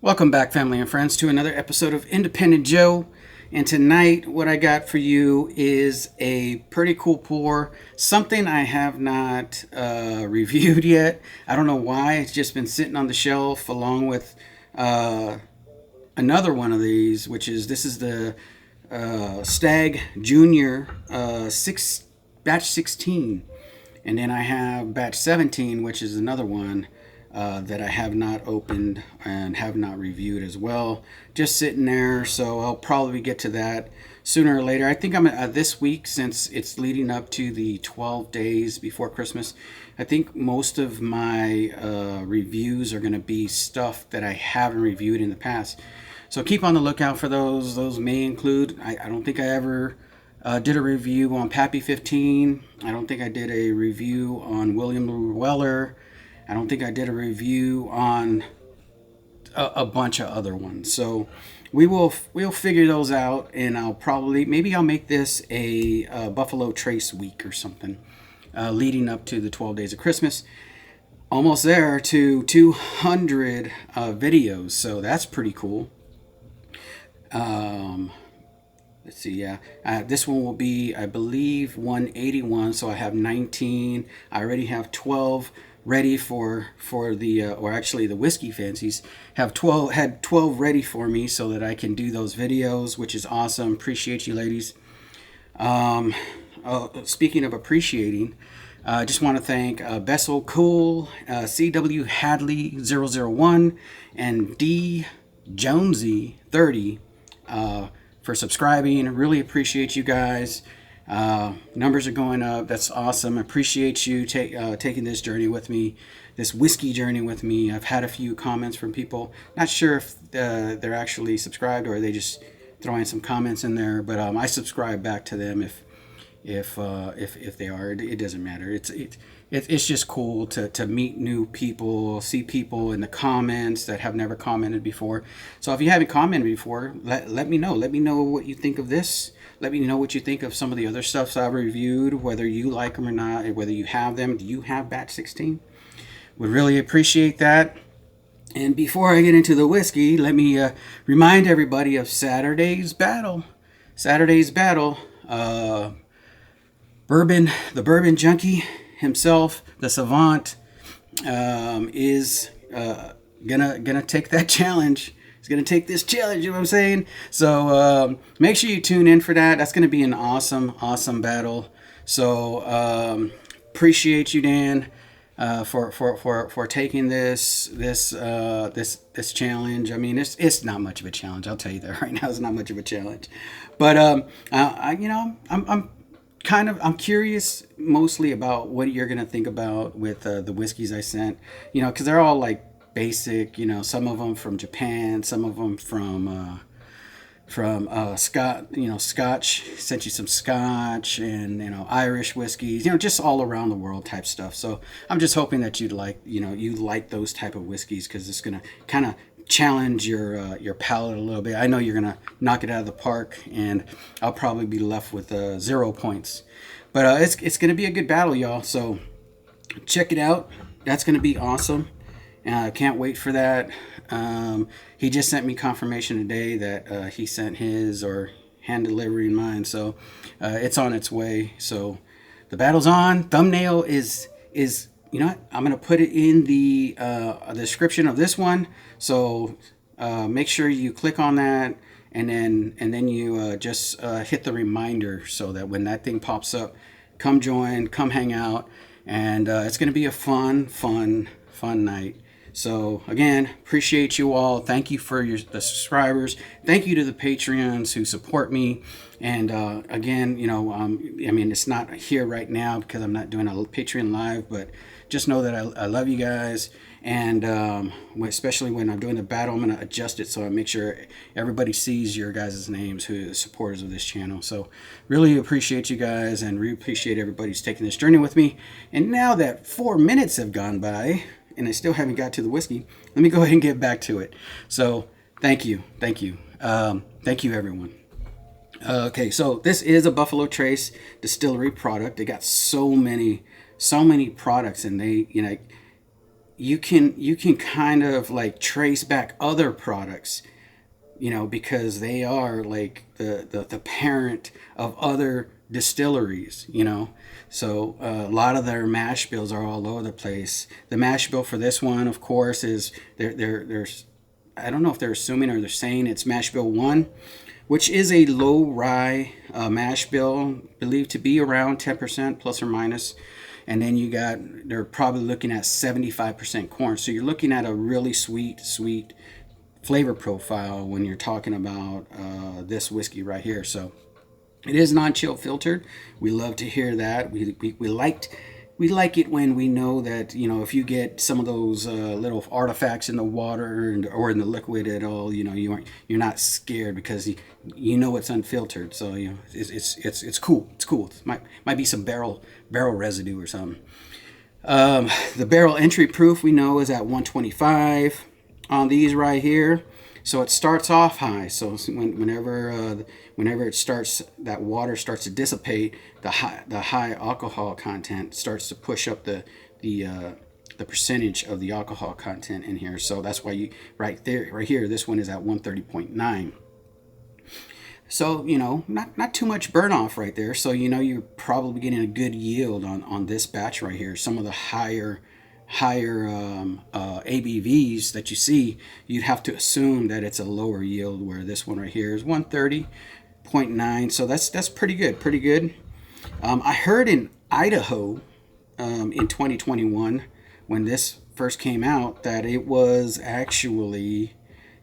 Welcome back, family and friends, to another episode of Independent Joe. And tonight, what I got for you is a pretty cool pour, something I have not reviewed yet. I don't know why. It's just been sitting on the shelf along with another one of these, which is this is the Stagg Junior batch 16. And then I have batch 17, which is another one that I have not opened and have not reviewed as well. Just sitting there, so I'll probably get to that sooner or later. I think I'm this week, since it's leading up to the 12 days before Christmas. I think most of my reviews are going to be stuff that I haven't reviewed in the past. So keep on the lookout for those. Those may include, I don't think I ever did a review on Pappy 15. I don't think I did a review on William Llewellyn. I don't think I did a review on a bunch of other ones. So we'll figure those out, and maybe I'll make this a Buffalo Trace week or something, leading up to the 12 days of Christmas. Almost there to 200 videos, so that's pretty cool. Let's see, yeah. This one will be, I believe, 181. So I have 19. I already have 12 ready for the, or actually the Whiskey Fancies had 12 ready for me so that I can do those videos, which is awesome. Appreciate you, ladies. Speaking of appreciating, I just want to thank Bessel Cool, CW Hadley 001, and D Jonesy 30 for subscribing. I really appreciate you guys. Numbers are going up. That's awesome. I appreciate you taking this journey with me, this whiskey journey with me. I've had a few comments from people. Not sure if they're actually subscribed or they just throwing some comments in there, but I subscribe back to them if they are. It doesn't matter. It's just cool to meet new people, see people in the comments that have never commented before. So if you haven't commented before, let me know. Let me know what you think of this. Let me know what you think of some of the other stuff I've reviewed, whether you like them or not, whether you have them. Do you have batch 16? Would really appreciate that. And before I get into the whiskey, let me remind everybody of Saturday's battle. Bourbon, the bourbon junkie himself, the savant, is gonna take that challenge. He's gonna take this challenge. You know what I'm saying? So make sure you tune in for that. That's gonna be an awesome battle. So appreciate you, Dan, for taking this challenge. I mean, it's not much of a challenge. I'll tell you that right now. It's not much of a challenge, but I'm curious mostly about what you're gonna think about with the whiskeys I sent. Because they're all like basic. Some of them from Japan, some of them from Scotch. Sent you some Scotch and Irish whiskeys. Just all around the world type stuff. So I'm just hoping that you like those type of whiskeys, because it's gonna kind of challenge your palate a little bit. I know you're gonna knock it out of the park, and I'll probably be left with 0 points. But it's gonna be a good battle, y'all. So check it out. That's gonna be awesome. I can't wait for that. He just sent me confirmation today that he sent his, or hand delivering mine. So it's on its way. So the battle's on. Thumbnail is you know what? I'm gonna put it in the description of this one. So make sure you click on that, and then you just hit the reminder, so that when that thing pops up, come join, come hang out, and it's gonna be a fun night. So again, appreciate you all. Thank you for the subscribers. Thank you to the Patreons who support me. And again, it's not here right now because I'm not doing a Patreon live, but just know that I love you guys. And especially when I'm doing the battle, I'm going to adjust it so I make sure everybody sees your guys' names who are supporters of this channel. So really appreciate you guys, and really appreciate everybody who's taking this journey with me. And now that 4 minutes have gone by, and I still haven't got to the whiskey, let me go ahead and get back to it. So thank you everyone. Okay, so this is a Buffalo Trace distillery product. They got so many products, and they you can kind of like trace back other products, because they are like the parent of other distilleries, So a lot of their mash bills are all over the place. The mash bill for this one, of course, is they're I don't know if they're assuming or they're saying it's mash bill 1, which is a low rye mash bill, believed to be around 10% plus or minus. And then they're probably looking at 75% corn. So you're looking at a really sweet flavor profile when you're talking about this whiskey right here. So it is non-chill filtered. We love to hear that. We like it when we know that, if you get some of those little artifacts in the water or in the liquid at all, you're not scared because you know it's unfiltered. So it's cool. It's cool. It might be some barrel residue or something. The barrel entry proof we know is at 125 on these right here. So it starts off high. So whenever it starts, that water starts to dissipate, the high alcohol content starts to push up the percentage of the alcohol content in here. So that's why right here, this one is at 130.9. So not too much burn off right there. So you're probably getting a good yield on this batch right here. Some of the higher ABVs that you see, you'd have to assume that it's a lower yield, where this one right here is 130.9. So that's pretty good. I heard in Idaho in 2021, when this first came out, that it was actually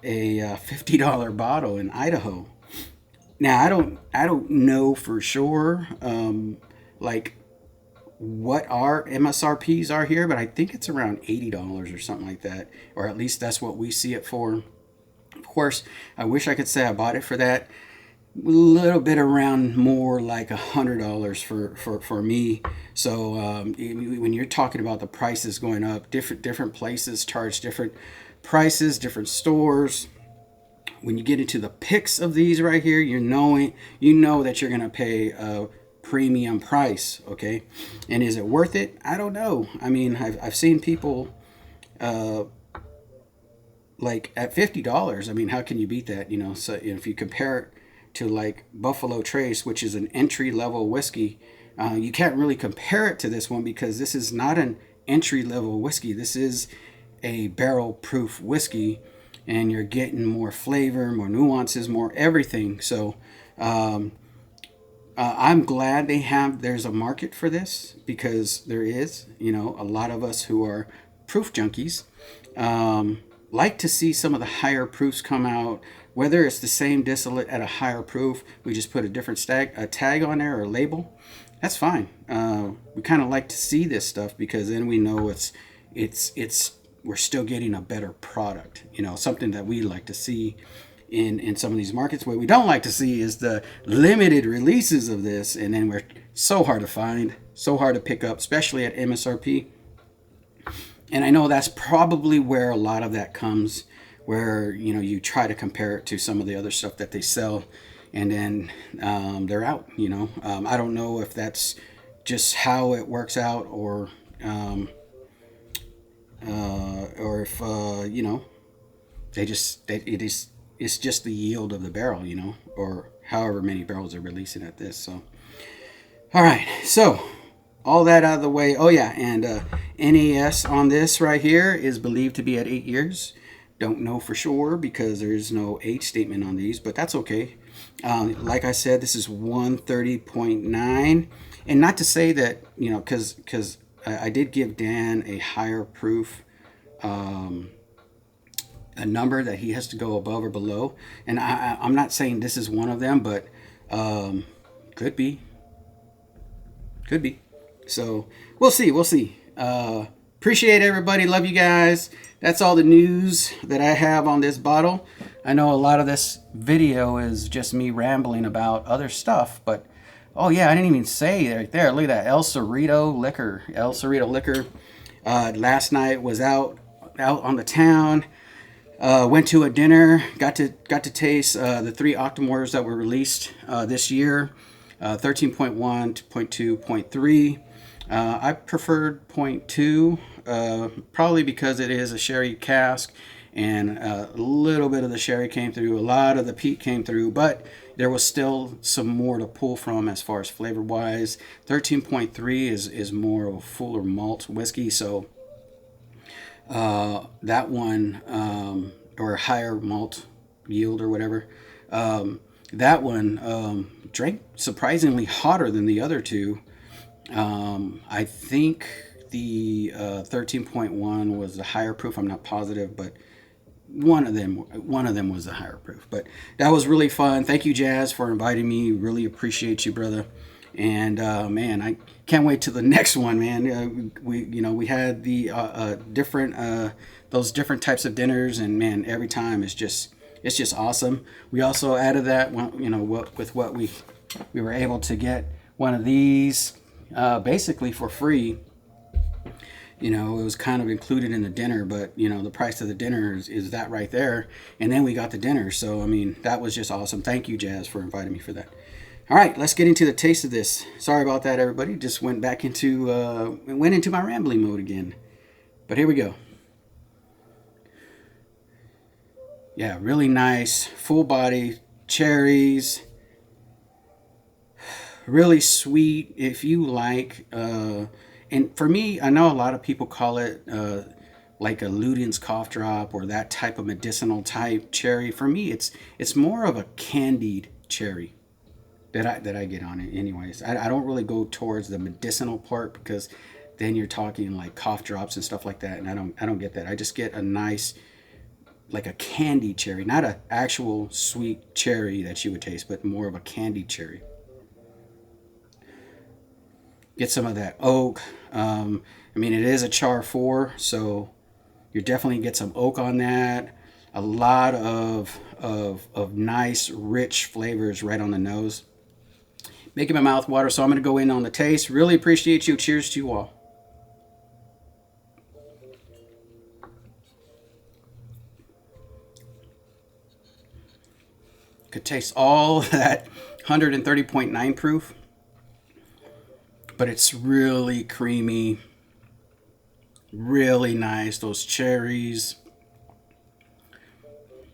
a $50 bottle in Idaho. Now I don't know for sure like what our MSRPs are here, but I think it's around $80 or something like that, or at least that's what we see it for. Of course, I wish I could say I bought it for that. A little bit around more like $100 for me. So when you're talking about the prices going up, different places charge different prices, different stores. When you get into the picks of these right here, you know that you're gonna pay a premium price, okay? And is it worth it? I don't know. I mean, I've seen people like at $50. I mean, how can you beat that? So if you compare it to like Buffalo Trace, which is an entry level whiskey, you can't really compare it to this one because this is not an entry level whiskey. This is a barrel proof whiskey, and you're getting more flavor, more nuances, more everything. So I'm glad there's a market for this, because there is, a lot of us who are proof junkies like to see some of the higher proofs come out, whether it's the same distillate at a higher proof. We just put a different tag on there or label. That's fine. We kind of like to see this stuff because then we know we're still getting a better product, something that we like to see in some of these markets. What we don't like to see is the limited releases of this, and then we're so hard to find, so hard to pick up, especially at MSRP. And I know that's probably where a lot of that comes, where you try to compare it to some of the other stuff that they sell, and then they're out. I don't know if that's just how it works out, or if it's just the yield of the barrel, or however many barrels they're releasing at this. So, all right, so all that out of the way. Oh yeah, and NAS on this right here is believed to be at 8 years. Don't know for sure because there's no age statement on these, but that's okay. Like I said, this is 130.9, and not to say that because I did give Dan a higher proof a number that he has to go above or below, and I'm not saying this is one of them, but could be. So we'll see. Appreciate everybody. Love you guys. That's all the news that I have on this bottle. I know a lot of this video is just me rambling about other stuff, but oh yeah, I didn't even say right there. Look at that El Cerrito liquor. Last night was out on the town. Went to a dinner. Got to taste the 3 Octomores that were released this year. 13.1, 0.2, 0.3. I preferred point two, probably because it is a sherry cask, and a little bit of the sherry came through, a lot of the peat came through, but there was still some more to pull from as far as flavor wise. 13.3 is more of a fuller malt whiskey, so that one, or higher malt yield or whatever, that one drank surprisingly hotter than the other two. I think the 13.1 was the higher proof. I'm not positive, but one of them was the higher proof. But that was really fun. Thank you, Jazz, for inviting me. Really appreciate you, brother. And man, I can't wait to the next one, man. We had the different those different types of dinners, and man, every time it's just awesome. We also added that with what we were able to get one of these basically for free. It was kind of included in the dinner, but the price of the dinner is that right there. And then we got the dinner. So, I mean, that was just awesome. Thank you, Jazz, for inviting me for that. All right, let's get into the taste of this. Sorry about that, everybody. Just went into my rambling mode again. But here we go. Yeah, really nice, full body, cherries, really sweet. If you like, and for me, I know a lot of people call it like a Luden's cough drop or that type of medicinal type cherry. For me, it's more of a candied cherry that I get on it. Anyways, I don't really go towards the medicinal part, because then you're talking like cough drops and stuff like that, and I don't get that. I just get a nice, like a candy cherry, not an actual sweet cherry that you would taste, but more of a candied cherry. Get some of that oak. I mean, it is a char 4, so you definitely get some oak on that. A lot of nice, rich flavors right on the nose. Making my mouth water, so I'm going to go in on the taste. Really appreciate you. Cheers to you all. Could taste all that 130.9 proof, but it's really creamy, really nice. Those cherries,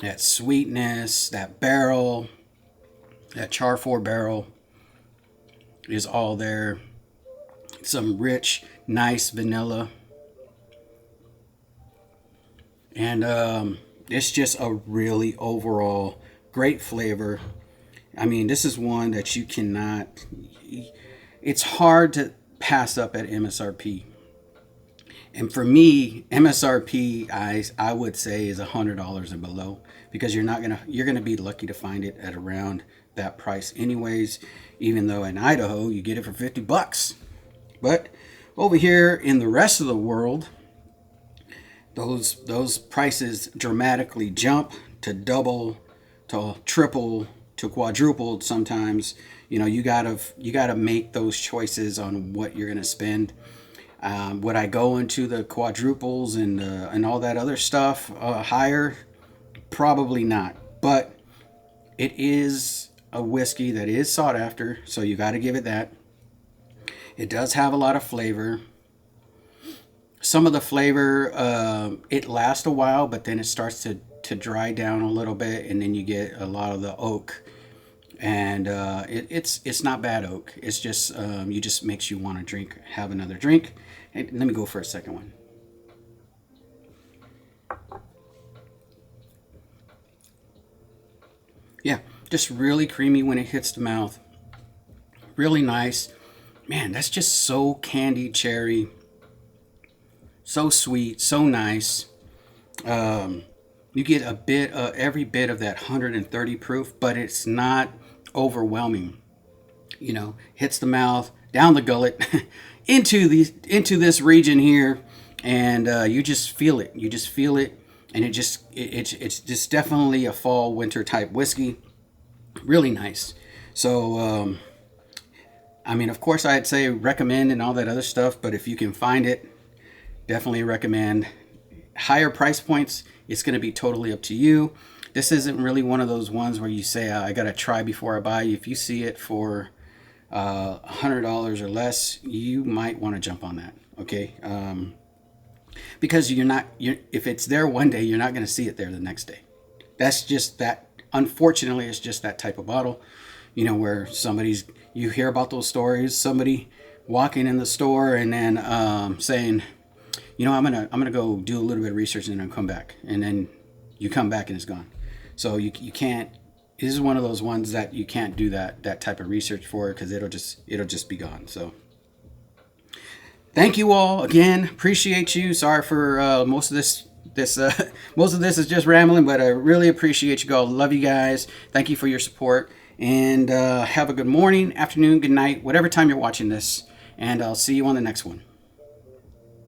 that sweetness, that barrel, that char 4 barrel is all there. Some rich, nice vanilla. And it's just a really overall great flavor. I mean, this is one that you cannot, it's hard to pass up at MSRP. And for me, MSRP, I would say, is $100 and below, because you're gonna be lucky to find it at around that price anyways, even though in Idaho you get it for $50. But over here in the rest of the world, those prices dramatically jump to double, to triple, to quadruple sometimes. You gotta make those choices on what you're gonna spend. Would I go into the quadruples and all that other stuff higher? Probably not. But it is a whiskey that is sought after, so you got to give it that. It does have a lot of flavor. Some of the flavor, it lasts a while, but then it starts to dry down a little bit, and then you get a lot of the oak. And it's not bad oak. It's just you just makes you want to have another drink. Hey, let me go for a second one. Yeah, just really creamy when it hits the mouth. Really nice. Man, that's just so candy cherry. So sweet, so nice. You get a bit, every bit of that 130 proof, but it's not overwhelming. Hits the mouth, down the gullet, into this region here, and you just feel it. You just feel it, and it's just definitely a fall winter type whiskey. Really nice. So I mean, of course, I'd say recommend and all that other stuff, but if you can find it, definitely recommend. Higher price points, it's going to be totally up to you. This isn't really one of those ones where you say, I got to try before I buy. If you see it for $100 or less, you might want to jump on that. Okay. Because if it's there one day, you're not going to see it there the next day. That's just that. Unfortunately, it's just that type of bottle, where you hear about those stories, somebody walking in the store and then saying, I'm gonna go do a little bit of research and then come back, and then you come back and it's gone. So you can't. This is one of those ones that you can't do that type of research for, because it'll just be gone. So thank you all again. Appreciate you. Sorry for most of this. Most of this is just rambling, but I really appreciate you all. Love you guys. Thank you for your support, and have a good morning, afternoon, good night, whatever time you're watching this. And I'll see you on the next one.